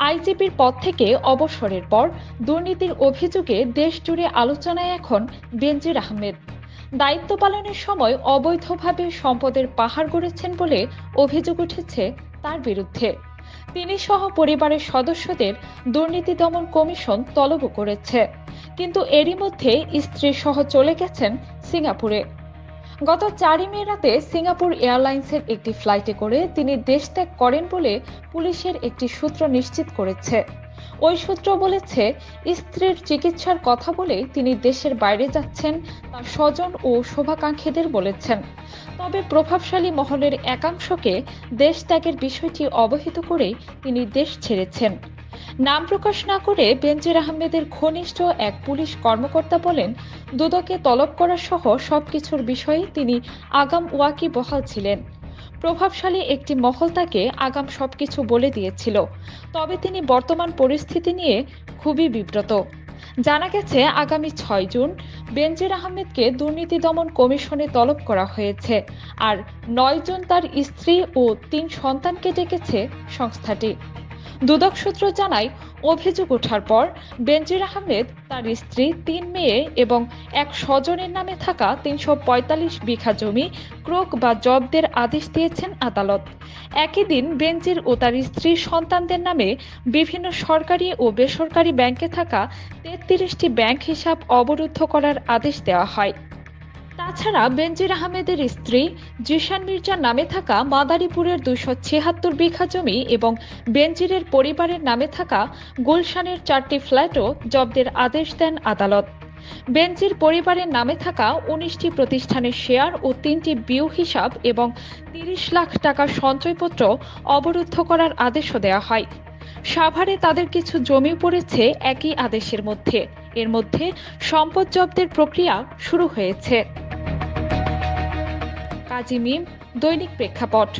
আইজিপির পদ থেকে অবসরের পর দুর্নীতির অভিযোগে দেশজুড়ে আলোচনায় এখন বেনজির আহমেদ। দায়িত্ব পালনের সময় অবৈধভাবে সম্পদের পাহাড় গড়েছেন বলে অভিযোগ উঠেছে তার বিরুদ্ধে। তিনি সহ পরিবারের সদস্যদের দুর্নীতি দমন কমিশন তলব করেছে, কিন্তু এরই মধ্যে স্ত্রী সহ চলে গেছেন সিঙ্গাপুরে। গত 4 মে রাতে সিঙ্গাপুর এয়ারলাইন্সের একটি ফ্লাইটে করে তিনি দেশ ত্যাগ করেন বলে পুলিশের একটি সূত্র নিশ্চিত করেছে। ওই সূত্র বলেছে, স্ত্রীর চিকিৎসার কথা বলে তিনি দেশের বাইরে যাচ্ছেন তার স্বজন ও শুভাকাঙ্ক্ষীদের বলেছেন। তবে প্রভাবশালী মহলের একাংশকে দেশ ত্যাগের বিষয়টি অবহিত করেই তিনি দেশ ছেড়েছেন। নাম প্রকাশ না করে বেনজির আহমেদের ঘনিষ্ঠ এক পুলিশ কর্মকর্তা বলেন, দুদকে তলব করা সহ সবকিছুর বিষয়ে তিনি আগাম ওয়াকিবহাল ছিলেন। প্রভাবশালী একটি মহল তাকে আগাম সবকিছু বলে দিয়েছিল, তবে তিনি বর্তমান পরিস্থিতি নিয়ে খুবই বিব্রত। জানা গেছে, আগামী 6 জুন বেনজির আহমেদকে দুর্নীতি দমন কমিশনে তলব করা হয়েছে, আর 9 জুন তার স্ত্রী ও 3 সন্তানকে ডেকেছে সংস্থাটি। দুদক সূত্র জানায়, অভিযোগ ওঠার পর বেনজির আহমেদ, তার স্ত্রী, 3 মেয়ে এবং এক স্বজনের নামে থাকা 345 বিঘা জমি ক্রোক বা জব্দের আদেশ দিয়েছেন আদালত। একই দিন বেনজির ও তার স্ত্রীর সন্তানদের নামে বিভিন্ন সরকারি ও বেসরকারি ব্যাংকে থাকা 33টি ব্যাংক হিসাব অবরুদ্ধ করার আদেশ দেওয়া হয়। তাছাড়া বেনজির আহমেদের স্ত্রী জিশান মির্জার নামে থাকা মাদারীপুরের 276 বিঘা জমি এবং বেনজিরের পরিবারের নামে থাকা গুলশানের 4টি ফ্ল্যাটও জব্দের আদেশ দেন আদালত। বেনজির পরিবারের নামে থাকা 19টি প্রতিষ্ঠানের শেয়ার ও 3টি বিউ হিসাব এবং 30 লাখ টাকার সঞ্চয়পত্র অবরুদ্ধ করার আদেশও দেওয়া হয়। সাভারে তাদের কিছু জমি পড়েছে একই আদেশের মধ্যে। এর মধ্যে সম্পদ জব্দের প্রক্রিয়া শুরু হয়েছে। কাজী মিম, দৈনিক প্রেক্ষাপট।